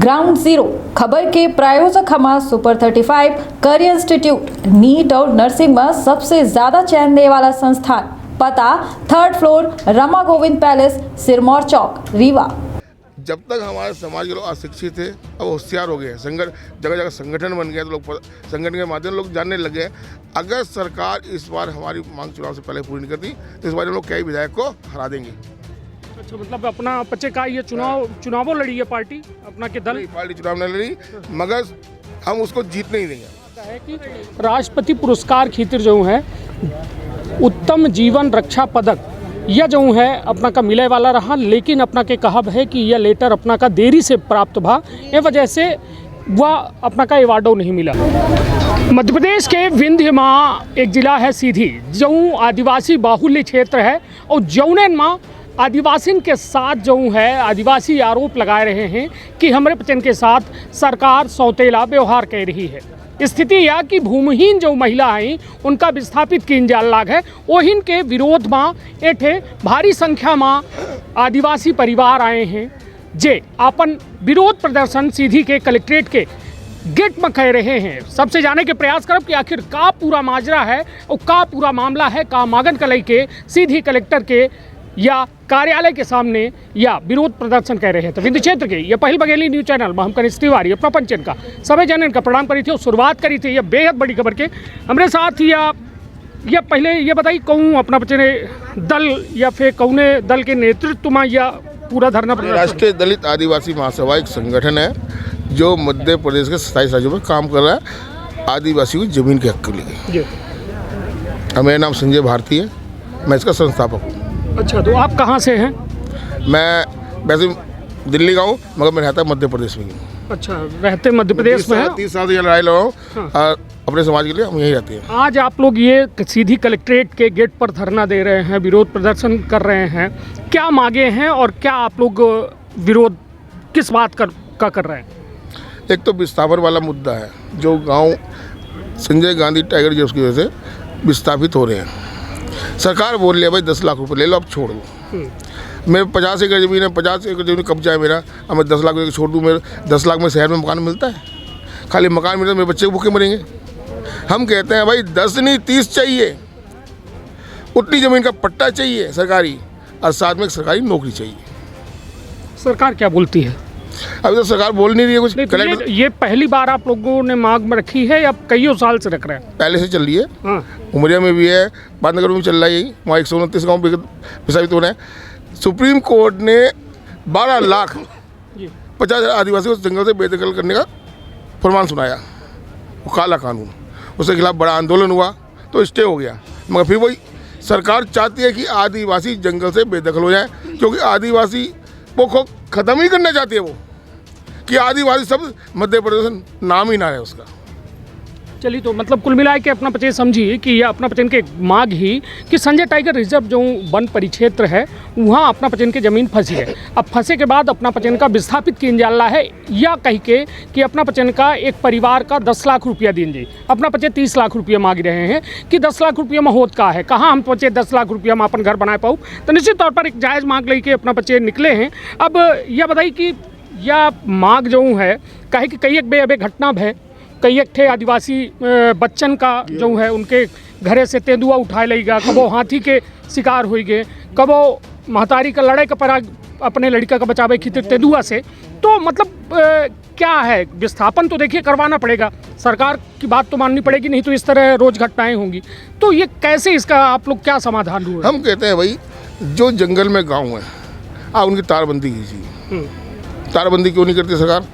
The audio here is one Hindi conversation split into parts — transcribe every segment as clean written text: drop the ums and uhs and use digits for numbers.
ग्राउंड जीरो खबर के प्रायोजक हमारा सुपर 35 करियर इंस्टीट्यूट नीट और नर्सिंग में सबसे ज्यादा चयन देने वाला संस्थान। पता 3rd floor Rama Govind palace, Sirmaur Chowk, Rewa. जब तक हमारे समाज के लोग अशिक्षित थे, अब होशियार हो गए हैं। जगह जगह संगठन बन गए तो लोग संगठन के माध्यम लोग जानने लग गए। अगर सरकार इस बार हमारी मांग चुनाव से पहले पूरी नहीं करती तो इस बार हम लोग कई विधायक को हरा देंगे। अच्छा, मतलब अपना बच्चे का ये चुनावों लड़ी है पार्टी अपना के दल? पार्टी चुनाव नहीं लड़ी, मगर हम उसको जीतने ही देंगे। है कि राष्ट्रपति पुरस्कार खातिर जो है उत्तम जीवन रक्षा पदक यह जो है अपना का मिले वाला रहा, लेकिन अपना के कहब है कि यह लेटर अपना का देरी से प्राप्त भा, ये वजह से वह अपना का अवार्डो नहीं मिला। मध्य प्रदेश के विंध्य में एक जिला है सीधी, जो आदिवासी बाहुल्य क्षेत्र है और जौनन में आदिवासियों के साथ जो है आदिवासी आरोप लगा रहे हैं कि हमारे बच्चन के साथ सरकार सौतेला व्यवहार कर रही है। स्थिति यह कि भूमिहीन जो महिला हैं उनका विस्थापित किन जाल लाग है, ओहिन के विरोध में एठे भारी संख्या में आदिवासी परिवार आए हैं जे अपन विरोध प्रदर्शन सीधी के कलेक्ट्रेट के गेट में कह रहे हैं। सबसे जाने के प्रयास करब कि आखिर का पूरा माजरा है और का पूरा मामला है, का मांगन कलई के सीधी कलेक्टर के या कार्यालय के सामने या विरोध प्रदर्शन कर रहे हैं। तो विंध्य क्षेत्र के ये पहल बघेली न्यूज चैनल में हम कनिष्ठ तिवारी अपना पंचन का सभी जनन का प्रणाम करी थी और शुरुआत करी थी। यह बेहद बड़ी खबर के हमारे साथ या पहले ये बताइए कहूँ अपना बच्चे ने दल या फिर कौने दल के नेतृत्व में या पूरा धरना प्रदर्शन? राष्ट्रीय दलित आदिवासी महासभा एक संगठन है जो मध्य प्रदेश के 27 राज्यों में काम कर रहा है आदिवासी की जमीन के हक के लिए। मेरा नाम संजय भारती है, मैं इसका संस्थापक हूँ। अच्छा, तो आप कहाँ से हैं? मैं वैसे दिल्ली का हूँ, मगर मैं रहता मध्य प्रदेश में हूँ। अच्छा, रहते मध्य प्रदेश में हैं? 30 साल से लड़ाई लड़ा हूँ और अपने समाज के लिए हम यहीं रहते हैं। आज आप लोग ये सीधी कलेक्ट्रेट के गेट पर धरना दे रहे हैं, विरोध प्रदर्शन कर रहे हैं, क्या मांगे हैं और क्या आप लोग विरोध किस बात का कर रहे हैं? एक तो विस्थापन वाला मुद्दा है, जो गाँव संजय गांधी टाइगर रिजर्व की वजह से विस्थापित हो रहे हैं। सरकार बोल रही है भाई 10 लाख रुपए ले लो, अब छोड़ दो। मेरे 50 एकड़ ज़मीन है, 50 एकड़ ज़मीन कब्जा है मेरा, अब मैं 10 लाख रुपये छोड़ दूँ? मेरे 10 लाख में शहर में मकान मिलता है? खाली मकान मिलता है, मेरे बच्चे भूखे मरेंगे। हम कहते हैं भाई 10 नहीं 30 चाहिए, उतनी ज़मीन का पट्टा चाहिए सरकारी, और साथ में एक सरकारी नौकरी चाहिए। सरकार क्या बोलती है? अभी तो सरकार बोल नहीं रही है कुछ। तो ये पहली बार आप लोगों ने मांग में रखी है या कईयों साल से रख रहे हैं? पहले से चल रही है। हाँ। उमरिया में भी है, बादनगर में चल रहा है, यही वहाँ 129 गाँव विस्थापित हो रहे हैं। सुप्रीम कोर्ट ने 12 लाख 50 हज़ार आदिवासियों को जंगल से बेदखल करने का फरमान सुनाया, वो काला कानून, उसके खिलाफ बड़ा आंदोलन हुआ तो स्टे हो गया। मगर फिर वही सरकार चाहती है कि आदिवासी जंगल से बेदखल हो जाए, क्योंकि आदिवासी को ख़त्म ही करना चाहती है वो, कि आदिवासी सब मध्य प्रदेश नाम ही ना है उसका। चलिए, तो मतलब कुल मिला के अपना पचे समझिए कि यह अपना पचन के मांग ही कि संजय टाइगर रिजर्व जो वन परिक्षेत्र है वहाँ अपना पचन के ज़मीन फंसी है। अब फंसे के बाद अपना पचन का विस्थापित किन जाला है, या कह के कि अपना पचन का एक परिवार का 10 लाख रुपया दिन जाए। अपना पचे 30 लाख रुपया मांग रहे हैं कि 10 लाख रुपया में होत का है, कहाँ हम पचे 10 लाख रुपया में अपन घर बना पाऊँ। तो निश्चित तौर पर एक जायज़ मांग लेके अपना पचे निकले हैं। अब यह बताइए कि यह मांग जो है कहे कि कई एक घटना है, कई एक थे आदिवासी बच्चन का जो है उनके घरे से तेंदुआ उठाए लेगा, कबो हाथी के शिकार हो गए, कबो महतारी का लड़ाई का पराग अपने लड़का का बचावे खातिर तेंदुआ से। तो मतलब क्या है, विस्थापन तो देखिए करवाना पड़ेगा, सरकार की बात तो माननी पड़ेगी, नहीं तो इस तरह रोज घटनाएं होंगी। तो ये कैसे, इसका आप लोग क्या समाधान हुआ? हम कहते हैं भाई जो जंगल में गाँव है आप उनकी तारबंदी कीजिए। तारबंदी क्यों नहीं करती सरकार?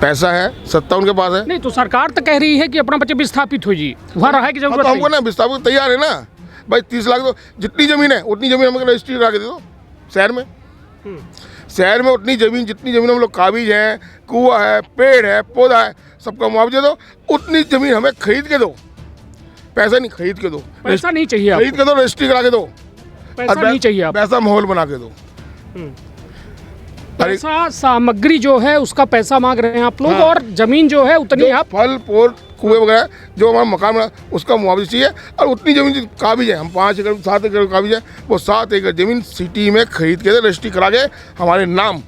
पैसा है, सत्ता उनके पास है। नहीं तो सरकार तो कह रही है कि अपना बच्चे विस्थापित हो जी, वहाँ रहा की जरूरत तो हमको ना विस्थापित तैयार है ना भाई। 30 लाख तो जितनी ज़मीन है उतनी ज़मीन हमको रजिस्ट्री करा के दे दो शहर में। शहर में उतनी ज़मीन, जितनी ज़मीन हम लोग काबिज हैं, कुआं है, पेड़ है, पौधा है, सबका मुआवजा दो। उतनी ज़मीन हमें खरीद के दो, पैसा नहीं, खरीद के दो। पैसा नहीं चाहिए, खरीद के दो, रजिस्ट्री करा के दो। पैसा नहीं चाहिए, पैसा माहौल बना के दो। पैसा सामग्री जो है उसका पैसा मांग रहे हैं आप लोग। हाँ। और जमीन जो है उतनी आप फल पोर कुएं वगैरह जो हमारा मकान बना उसका मुआवजा चाहिए, और उतनी ज़मीन काबिज है, हम 5 एकड़ 7 एकड़ काबिज है, वो 7 एकड़ ज़मीन सिटी में खरीद के रजिस्ट्री करा के हमारे नाम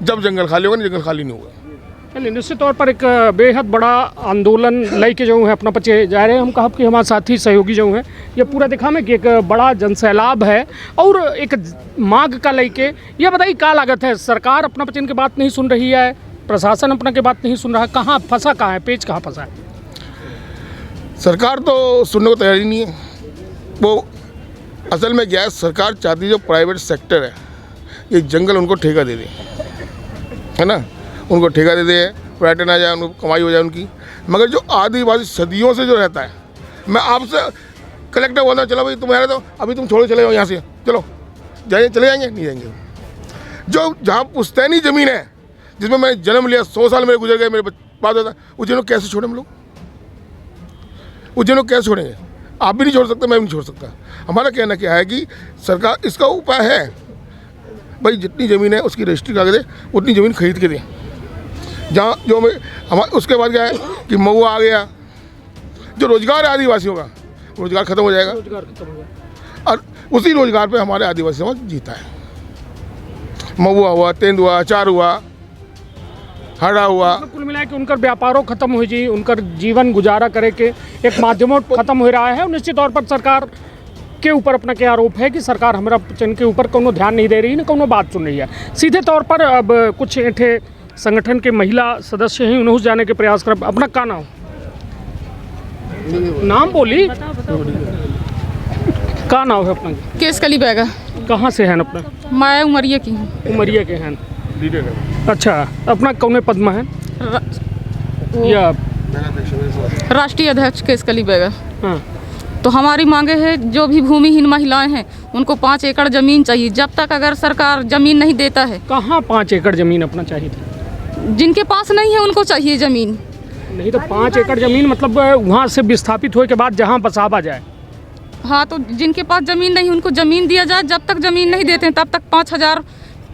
जब जंगल खाली होगा, नहीं जंगल खाली नहीं होगा। चलिए, निश्चित तौर पर एक बेहद बड़ा आंदोलन लेके जो है अपना बच्चे जा रहे हैं। हम कहब कि हमारे साथी सहयोगी जो हैं ये पूरा दिखा में कि एक बड़ा जनसैलाब है और एक मांग का लेके। ये बताइए क्या लागत है, सरकार अपना बच्चन की बात नहीं सुन रही है, प्रशासन अपना की बात नहीं सुन रहा है, कहाँ फंसा कहाँ है, पेच कहाँ फंसा है? सरकार तो सुनने को तैयार ही नहीं है। वो असल में क्या है, सरकार चाहती है जो प्राइवेट सेक्टर है ये जंगल उनको ठेका दे दे, है ना, उनको ठेका दे दे, पर्यटन आ जाए, उनको कमाई हो जाए उनकी। मगर जो आदिवासी सदियों से जो रहता है, मैं आपसे कलेक्टर बोलता हूँ चलो भाई तुम यहाँ तो अभी तुम छोड़ो चले जाओ यहाँ से, चलो जाइए, चले जाएंगे, नहीं जाएंगे। जो जहाँ पुश्तैनी ज़मीन है जिसमें मैंने जन्म लिया, 100 साल मेरे गुजर गए, मेरे बात होता, उस जगह कैसे छोड़े हम लोग, उस जगह कैसे छोड़ेंगे? आप भी नहीं छोड़ सकते, मैं भी नहीं छोड़ सकता। हमारा कहना क्या है कि सरकार इसका उपाय है भाई, जितनी ज़मीन है उसकी रजिस्ट्री करा के दे, उतनी ज़मीन खरीद के दे। जहाँ जो हमारे उसके बाद क्या है कि महुआ आ गया, जो रोज़गार है आदिवासियों का, रोज़गार ख़त्म हो जाएगा, रोजगार खत्म हो गया। और उसी रोज़गार पे हमारे आदिवासी समाज जीता है। महुआ हुआ, तेंदुआ, अचार हुआ, हड़ा हुआ, कुल मिला के उनका व्यापारों खत्म हो जी, उनका जीवन गुजारा करे के एक माध्यमों खत्म हो रहा है। और निश्चित तौर पर सरकार के ऊपर अपना क्या आरोप है कि सरकार हमारा के ऊपर कोनो ध्यान नहीं दे रही, ना कोनो बात सुन रही है। सीधे तौर पर अब कुछ ऐठे संगठन के महिला सदस्य हैं, उन्हें जाने के प्रयास कर। अपना का नाम बोली, का नाम है अपना? केसकली बैगा। कहाँ से हैं अपना? मैं उमरिया की हूँ। उमरिया के हैं। अच्छा, अपना कौन पद में है या राष्ट्रीय अध्यक्ष केसकली बैगा। हाँ, तो हमारी मांगे है, जो भी भूमिहीन महिलाएं हैं उनको 5 एकड़ ज़मीन चाहिए। जब तक अगर सरकार ज़मीन नहीं देता है, कहाँ 5 एकड़ ज़मीन अपना चाहिए था? जिनके पास नहीं है उनको चाहिए ज़मीन। नहीं तो 5 एकड़ ज़मीन मतलब वहाँ से विस्थापित होने के बाद जहाँ बसावा जाए। हाँ, तो जिनके पास ज़मीन नहीं उनको ज़मीन दिया जाए। जब तक ज़मीन नहीं देते हैं तब तक 5,000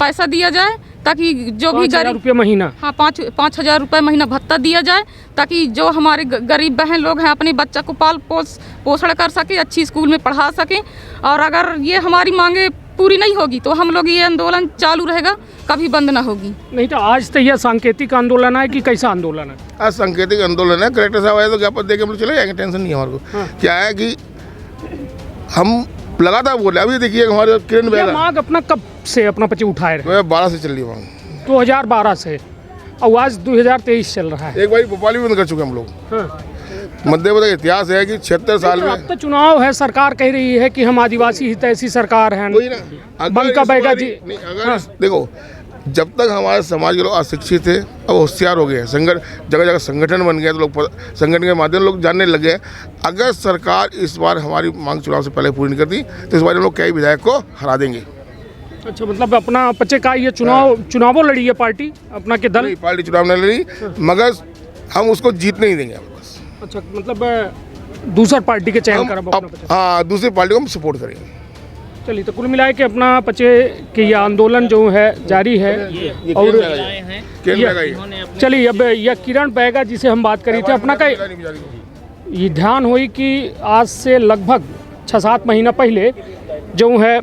पैसा दिया जाए, ताकि जो भी 5,000 रुपये महीना। हाँ, 5,000 रुपये महीना भत्ता दिया जाए, ताकि जो हमारे गरीब बहन लोग हैं अपने बच्चा को पोषण कर सके, अच्छी स्कूल में पढ़ा सकें। और अगर ये हमारी मांगे पूरी नहीं होगी तो हम लोग ये आंदोलन चालू रहेगा, कभी बंद ना होगी। नहीं तो आज तो यह सांकेतिक आंदोलन है कि कैसा आंदोलन है? आज सांकेतिक आंदोलन है। कलेक्टर साहब आए तो ज्ञापन दे के हम लोग चले जाएंगे, टेंशन नहीं है हमारे को। हाँ। क्या है कि हम लगातार बोल रहे हैं, अभी देखिए हमारे किरण यह बैगा मांग अपना कब से अपना पचे उठाए रहे? 12 से चल रही है मांग, 2012 से, और आज 2023 चल रहा है। एक बार भोपाल भी बंद कर चुके हम लोग। हाँ। मध्य प्रदेश का इतिहास है कि 76 साल में अब तो चुनाव है, सरकार कह रही है कि हम आदिवासी हितैषी सरकार है। वही ना, बंका बैगा जी। नहीं, अगर देखो जब तक हमारे समाज के लोग अशिक्षित थे, अब होशियार हो गए हैं, जगह जगह संगठन बन गए, तो लोग संगठन के माध्यम लोग जानने लग गए। अगर सरकार इस बार हमारी मांग चुनाव से पहले पूरी नहीं करती तो इस बार हम लोग कई विधायक को हरा देंगे। अच्छा, मतलब अपना पचे का ये चुनावों लड़ी है पार्टी अपना के दल? नहीं, पार्टी चुनाव नहीं लड़ी, मगर हम उसको जीतने नहीं देंगे बस। अच्छा, मतलब दूसर पार्टी के चयन करब अपना पचे। हाँ, दूसरी पार्टी को हम सपोर्ट करेंगे। चलिए, तो कुल मिलाए के अपना पचे के ये आंदोलन जो है जारी है। और चलिए, अब यह किरण बैगा जिसे हम बात करी थे, अपना का ये ध्यान हुई कि आज से लगभग 6-7 महीना पहले जो है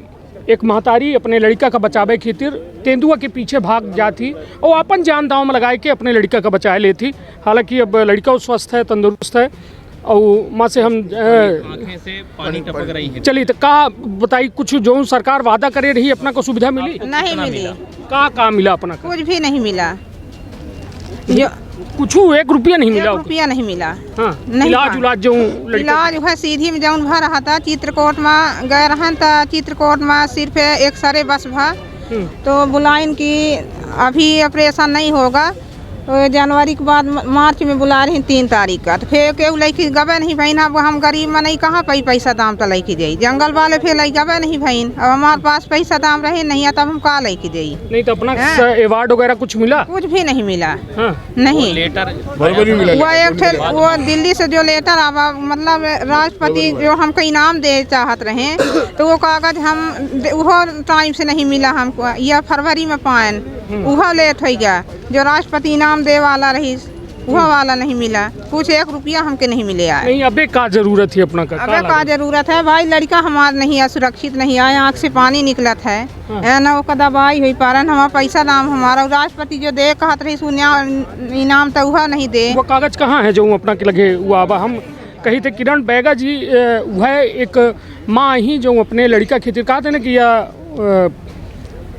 एक महतारी अपने लड़का का बचावे खातिर तेंदुआ के पीछे भाग जाती और अपन जान दांव में लगा के अपने लड़का का बचाए लेती। हालांकि अब लड़का स्वस्थ है, तंदुरुस्त है, और माँ से हम आँखें से पानी टपक रही है। चलिए, तो का बताई कुछ जो सरकार वादा करे रही अपना को सुविधा मिली? नहीं मिली, का मिला अपना? कुछ भी नहीं मिला, जो कुछ 1 रुपया नहीं मिला? 1 रुपया नहीं मिला। हाँ, नहीं इलाज उलाज जो इलाज है सीधी में जौन भा रहा था, चित्रकूट में गए रहन तो चित्रकूट में सिर्फ एक्सरे बस भा, तो बुलाइन की अभी ऑपरेशन नहीं होगा, तो जनवरी के बाद मार्च में बुला रही 3 तारीख का। तो फिर केहू लड़की गवे नहीं भईन, अब हम गरीब में नहीं कहाँ पैसा दाम तो लड़की दी, जंगल वाले फिर लई गवे नहीं भईन, अब हमारे पास पैसा दाम रहे नहीं है तब हम कहाँ लड़की दी। नहीं तो अपना अवार्ड वगैरह कुछ मिला? कुछ भी नहीं मिला। हाँ। नहीं, लेटर वो एक वो दिल्ली से जो लेटर आवा, मतलब राष्ट्रपति जो हमको इनाम दे चाहत रहे, तो वो कागज हम वो टाइम से नहीं मिला हमको, यह फरवरी में पाएन, वह लेट हो गया। जो राष्ट्रपति इनाम दे वाला रही वो वाला नहीं मिला, कुछ 1 रुपया हमके नहीं मिले आए। नहीं अबे का जरूरत है अपना का अबे का जरूरत है भाई, लड़का हमार नहीं है, सुरक्षित नहीं है, आँख से पानी निकलत है। ना वो दवाई हुई पारन हमारा पैसा दाम हमारा राष्ट्रपति जो दे कहत रही इनाम तो वह नहीं दे। वो कागज कहाँ है जो अपना के लगे हुआ? अब हम कही थे किरण बैगा जी वह एक माँ ही जो अपने लड़का खातिर कहते ना कि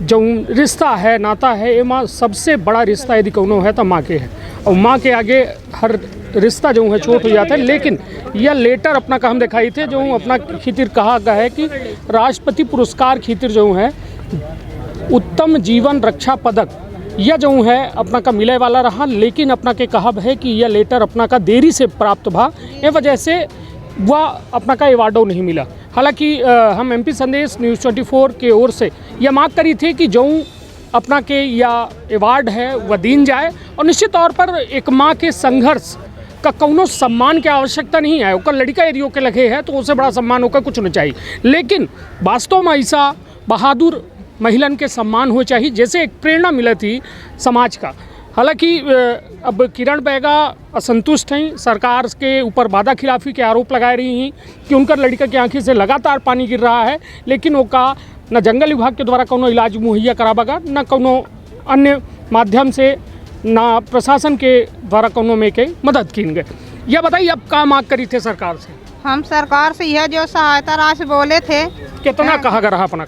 जो रिश्ता है नाता है ये माँ सबसे बड़ा रिश्ता यदि कौनो है तो माँ के है, और माँ के आगे हर रिश्ता जो है छोट हो जाता है। लेकिन यह लेटर अपना का हम दिखाई थे जो अपना खातिर कहा गया है कि राष्ट्रपति पुरस्कार खातिर जो है उत्तम जीवन रक्षा पदक यह जो है अपना का मिले वाला रहा, लेकिन अपना के कहब है कि यह लेटर अपना का देरी से प्राप्त भा, ये वजह से वह अपना का अवार्डो नहीं मिला। हालांकि हम MP संदेश न्यूज़ 24 के ओर से यह मांग करी थी कि जो अपना के या अवार्ड है वह दीन जाए, और निश्चित तौर पर एक माँ के संघर्ष का कौनो सम्मान की आवश्यकता नहीं है। ओकर लड़का यदि ओके लगे है तो उससे बड़ा सम्मान होकर कुछ नहीं चाहिए, लेकिन वास्तव में ऐसा बहादुर महिलन के सम्मान हो चाहिए जैसे एक प्रेरणा मिली थी समाज का। हालांकि अब किरण बैगा असंतुष्ट हैं, सरकार के ऊपर वादा खिलाफी के आरोप लगाए रही हैं कि उनका लड़का की आंखों से लगातार पानी गिर रहा है, लेकिन वो का न जंगल विभाग के द्वारा कोनो इलाज मुहैया कराबेगा, न कोनो अन्य माध्यम से, न प्रशासन के द्वारा कोनो में के मदद की गए। यह बताइए अब का मांग करी थे सरकार से? हम सरकार से यह जो सहायता राशि बोले थे, कितना कहा गया रहा अपना?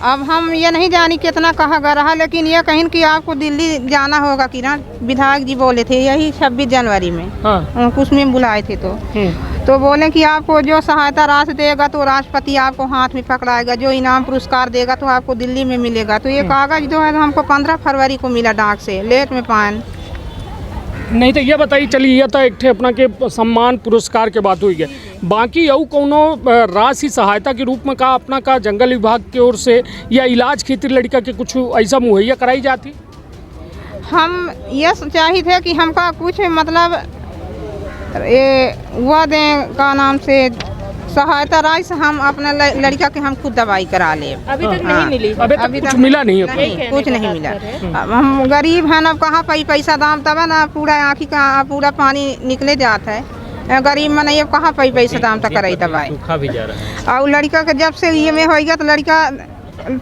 अब हम ये नहीं जानी कितना कहा गया रहा, लेकिन ये कहीं कि आपको दिल्ली जाना होगा। किरण विधायक जी बोले थे यही 26 जनवरी में, हाँ। उसमें बुलाए थे तो बोले कि आपको जो सहायता राशि देगा तो राष्ट्रपति आपको हाथ में पकड़ाएगा, जो इनाम पुरस्कार देगा तो आपको दिल्ली में मिलेगा। तो ये कागज जो है हमको 15 फरवरी को मिला डाक से, लेट में पान। नहीं तो ये बताइए, चलिए यह तो एक ठे अपना के सम्मान पुरस्कार के बात हुई है, बाकी यू कोनो राशि सहायता के रूप में का अपना का जंगल विभाग की ओर से या इलाज खातिर लड़का के कुछ ऐसा मुहैया कराई जाती? हम ये चाहिए थे कि हमका कुछ मतलब ये वह दें का नाम से सहायता राशि, हम अपना लड़का के हम खुद दवाई करा ले। अभी तक नहीं मिली, अभी तक मिला नहीं है, नहीं, कुछ नहीं मिला। अब हम गरीब हैं, अब कहाँ पैसा दाम तब ना पूरा आँखी का पूरा पानी निकले जाता है। गरीब मन ये कहाँ पैसा दाम तक कराई दवाई, सूखा भी जा रहा है। और लड़का के जब से ये में होगा तो लड़का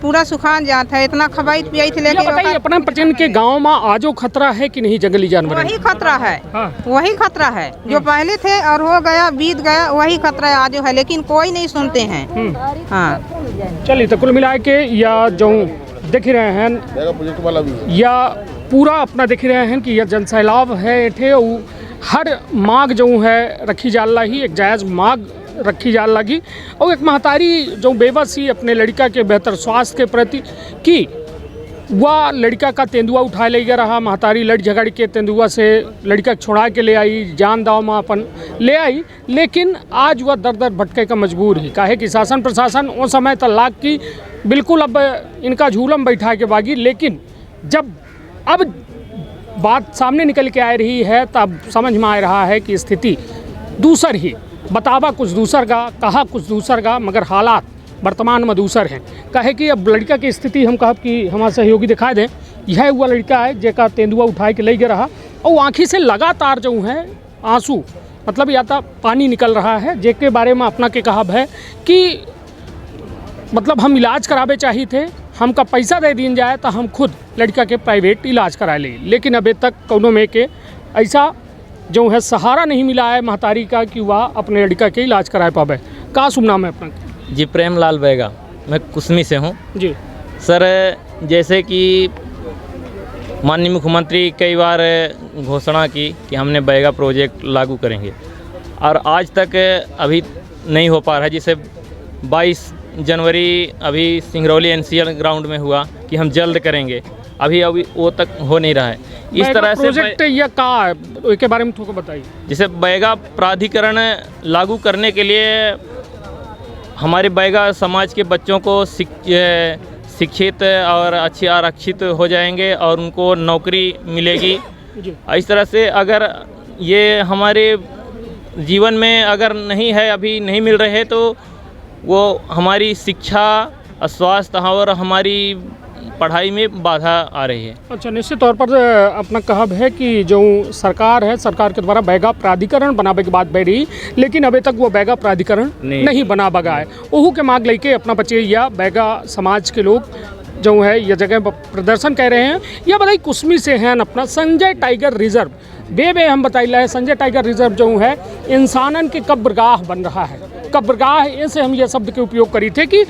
पूरा सुखान जाता है, इतना खबाई पियाई थे। लेकिन बताइए अपना पचन के गांव में आजो खतरा है कि नहीं जंगली जानवर? वही खतरा है, हाँ। वही खतरा है जो पहले थे और हो गया बीत गया, वही खतरा है आजो है, लेकिन कोई नहीं सुनते हैं। हाँ चलिए तो कुल मिला के या जो देख रहे हैं प्रोजेक्ट वाला भी या पूरा अपना देख रहे हैं कि यह जनसैलाब है एठे, हर मांग जो है रखी जा रही, एक जायज़ मांग रखी जा लगी, और एक महतारी जो बेबस ही अपने लड़का के बेहतर स्वास्थ्य के प्रति कि वह लड़का का तेंदुआ उठा ले गया रहा, महतारी लड़ झगड़ के तेंदुआ से लड़का छुड़ा के ले आई, जान दाव में अपन ले आई, लेकिन आज वह दर दर भटके का मजबूर ही काहे कि शासन प्रशासन उस समय तलाक की बिल्कुल अब इनका झूलम बैठा के बागी। लेकिन जब अब बात सामने निकल के आ रही है तब समझ में आ रहा है कि स्थिति दूसर ही, बतावा कुछ दूसर का, कहा कुछ दूसर का, मगर हालात वर्तमान में दूसर हैं। कहे कि अब लड़का की स्थिति हम कहब कि हमारे सहयोगी दिखा दें, यह हुआ लड़का है जेका तेंदुआ उठा के ले गया रहा, और आँखी से लगातार जो है आंसू मतलब या तो पानी निकल रहा है, जेके बारे में अपना के कहब है कि मतलब हम इलाज करावे चाहिए थे, हमका पैसा दे दिया जाए तो हम खुद लड़का के प्राइवेट इलाज करा ले, लेकिन अभी तक कोनो में के ऐसा जो है सहारा नहीं मिला है महतारी का कि वह अपने लड़का के इलाज कराए पावे। का शुभ नाम है अपना? जी प्रेमलाल बैगा, मैं कुसमी से हूँ। जी सर, जैसे कि माननीय मुख्यमंत्री कई बार घोषणा की कि हमने बैगा प्रोजेक्ट लागू करेंगे, और आज तक अभी नहीं हो पा रहा है। जिसे 22 जनवरी अभी सिंगरौली NCL ग्राउंड में हुआ कि हम जल्द करेंगे, अभी वो तक हो नहीं रहा है। इस तरह से प्रोजेक्ट यह का है इसके बारे में थोड़ा बताइए। जिसे बैगा प्राधिकरण लागू करने के लिए हमारे बैगा समाज के बच्चों को शिक्षित और अच्छे आरक्षित हो जाएंगे और उनको नौकरी मिलेगी। इस तरह से अगर ये हमारे जीवन में अगर नहीं है, अभी नहीं मिल रहे, तो वो हमारी शिक्षा, स्वास्थ्य और हमारी पढ़ाई में बाधा आ रही है। अच्छा, निश्चित तौर पर अपना कहब है कि जो सरकार है, सरकार के द्वारा बैगा प्राधिकरण बनावे की बात बैठी, लेकिन अभी तक वो बैगा प्राधिकरण नहीं बना बगा है। ओहू के मांग लेके अपना बच्चे या बैगा समाज के लोग जो है ये जगह प्रदर्शन कर रहे हैं। या बताइए कुसमी से हैं अपना संजय टाइगर रिजर्व बे हम बताइए संजय टाइगर रिजर्व जो है इंसानन के कब्रगाह बन रहा है। कब्रगाह ऐसे हम ये शब्द के उपयोग करी थे कि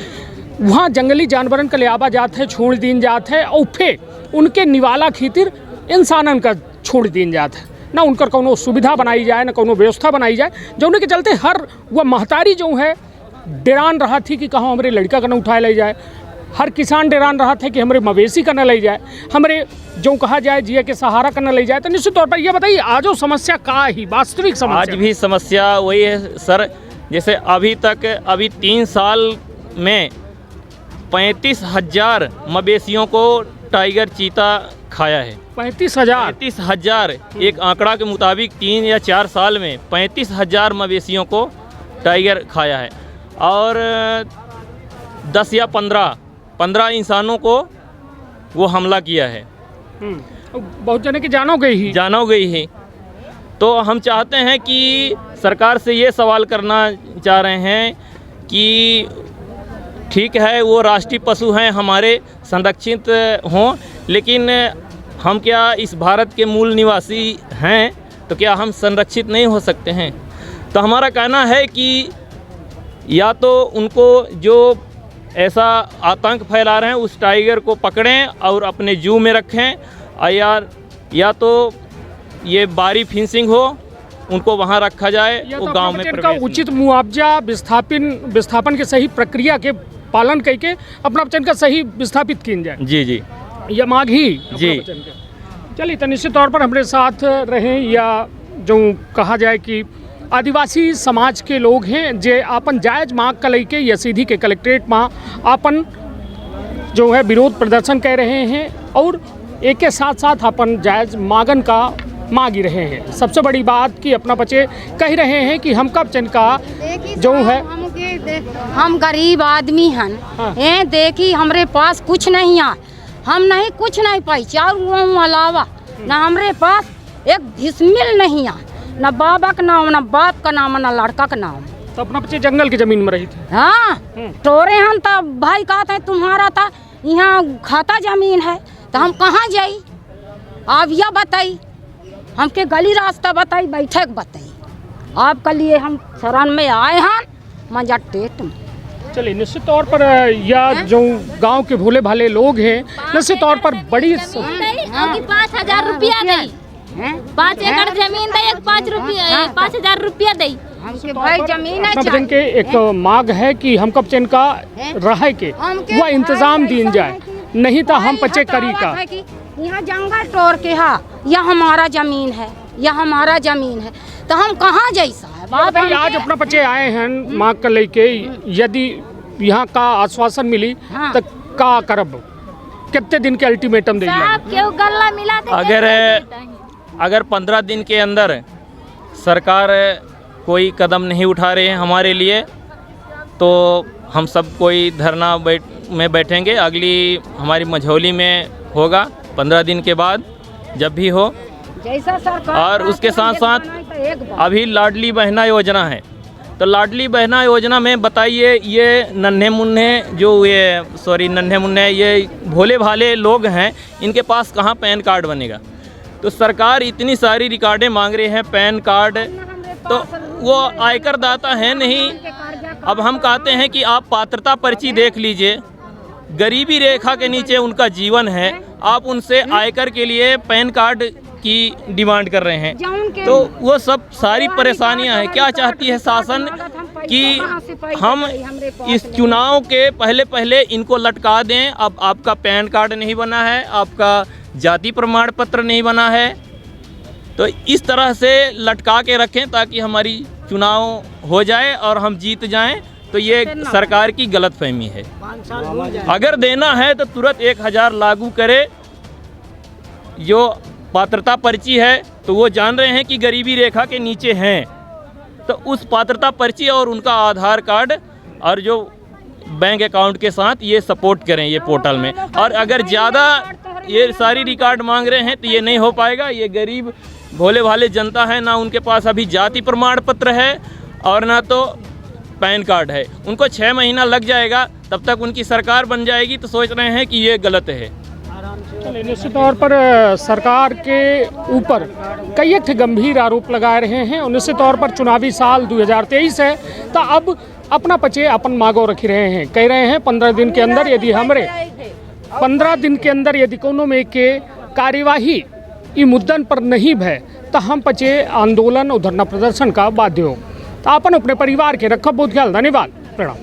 वहाँ जंगली जानवरन का लियाबा जात है, छोड़ दीन जात है, और फिर उनके निवाला खीतिर इंसानन का छोड़ दीन जात है। ना उनकर कोनो सुविधा बनाई जाए, ना कोनो व्यवस्था बनाई जाए, जो के चलते हर वह महतारी जो है डेरान रहा थी कि कहाँ हमारे लड़का का न उठाए ले जाए। हर किसान डेरान रहा था कि हमारे मवेशी का न ले जाए, हमारे जो कहा जाए जिया के सहारा का न ले जाए। तो निश्चित तौर पर यह बताइए आज वो समस्या का ही वास्तविक समस्या? आज भी समस्या वही है सर। जैसे अभी 3 साल में 35,000 मवेशियों को टाइगर चीता खाया है। 35,000 एक आंकड़ा के मुताबिक 3 या 4 साल में 35,000 मवेशियों को टाइगर खाया है। और 10 या 15 इंसानों को वो हमला किया है। बहुत जने की जानो गई ही। तो हम चाहते हैं कि सरकार से ये सवाल करना चाह रहे हैं कि ठीक है वो राष्ट्रीय पशु हैं, हमारे संरक्षित हों, लेकिन हम क्या इस भारत के मूल निवासी हैं, तो क्या हम संरक्षित नहीं हो सकते हैं? तो हमारा कहना है कि या तो उनको जो ऐसा आतंक फैला रहे हैं उस टाइगर को पकड़ें और अपने जू में रखें, या तो ये बारी फेंसिंग हो, उनको वहाँ रखा जाए, वो तो गांव में इनका उचित मुआवजा विस्थापन के सही प्रक्रिया के पालन करके अपना बच्चन का सही विस्थापित किया जाए। जी यह मांग ही जी। चलिए, तो निश्चित तौर पर हमारे साथ रहें या जो कहा जाए कि आदिवासी समाज के लोग हैं जे आपन जायज मांग का लेके या सीधी के कलेक्ट्रेट में आपन जो है विरोध प्रदर्शन कर रहे हैं और एक के साथ साथ अपन जायज मांगन का मांग ही रहे हैं। सबसे बड़ी बात कि अपना बच्चे कह रहे हैं कि हम कब चन का जो है हम गरीब आदमी हैं। हाँ। देखी हमारे पास कुछ नहीं है, हम नहीं कुछ नहीं पाई चार अलावा ना हमारे पास एक भिस्मिल नहीं है, ना बाबा का नाम, ना बाप का नाम, ना लड़का का नाम। तो अपना बच्चे जंगल की जमीन में रही थे। हाँ, टोरे हम तब भाई कहते हैं तुम्हारा था यहाँ खाता जमीन है, तो हम कहाँ जाई? आप यह बताई, हमके गली रास्ता बताई, बैठक बताई। आपके लिए हम शरण में आए हैं मजाटेट में। चलिए, निश्चित तौर पर यह जो गांव के भोले भाले लोग हैं निश्चित तौर पर बड़ी 5,000 रुपया दी, 5 एकड़ जमीन दे, 5,000 रुपया दी। हमके भाई जमीन है अपना के एक मांग है कि हम कब चन का रहे के वह इंतजाम दीन जाए, नहीं तो हम पचे करी का। यहाँ जंगल तोड़ के हा, यह हमारा जमीन है, यह हमारा जमीन है, तो हम कहाँ जाई साहब? आज अपना बच्चे आए हैं मांग कर लेके, यदि यहाँ का आश्वासन मिली तो का करब? कितने दिन के अल्टीमेटम देंगे? अगर 15 दिन के अंदर सरकार कोई कदम नहीं उठा रहे हैं हमारे लिए, तो हम सब कोई धरना में बैठेंगे। अगली हमारी मझौली में होगा 15 दिन के बाद, जब भी हो। जैसा सरकार और उसके साथ साथ अभी लाडली बहना योजना है, तो लाडली बहना योजना में बताइए ये नन्हे मुन्ने ये भोले भाले लोग हैं, इनके पास कहाँ पैन कार्ड बनेगा? तो सरकार इतनी सारी रिकॉर्डें मांग रहे हैं, पैन कार्ड, तो वो आयकर दाता है नहीं। अब हम कहते हैं कि आप पात्रता पर्ची देख लीजिए, गरीबी रेखा के नीचे उनका जीवन है, आप उनसे आयकर के लिए पैन कार्ड की डिमांड कर रहे हैं। तो वो सब सारी परेशानियां हैं। क्या चाहती है शासन कि हम इस चुनाव के पहले इनको लटका दें? अब आपका पैन कार्ड नहीं बना है, आपका जाति प्रमाण पत्र नहीं बना है, तो इस तरह से लटका के रखें ताकि हमारी चुनाव हो जाए और हम जीत जाएं। तो ये सरकार की गलतफहमी है। अगर देना है तो तुरंत 1,000 लागू करे। जो पात्रता पर्ची है तो वो जान रहे हैं कि गरीबी रेखा के नीचे हैं, तो उस पात्रता पर्ची और उनका आधार कार्ड और जो बैंक अकाउंट के साथ ये सपोर्ट करें ये पोर्टल में। और अगर ज़्यादा ये सारी रिकॉर्ड मांग रहे हैं तो ये नहीं हो पाएगा। ये गरीब भोले भाले जनता है, ना उनके पास अभी जाति प्रमाण पत्र है और ना तो पैन कार्ड है। उनको 6 महीना लग जाएगा, तब तक उनकी सरकार बन जाएगी, तो सोच रहे हैं कि ये गलत है। चलिए, निश्चित तौर पर सरकार के ऊपर कई एक गंभीर आरोप लगा रहे हैं और निश्चित तौर पर चुनावी साल 2023 है, तो अब अपना पचे अपन मांगो रख रहे हैं। कह रहे हैं 15 दिन के अंदर यदि हमरे 15 दिन के अंदर यदि कोनो में के कार्यवाही ई मुद्दन पर नहीं भय तो हम पचे आंदोलन और धरना प्रदर्शन का बाध्य हो। तो अपन अपने परिवार के रखब बहुत ख्याल। धन्यवाद, प्रणाम।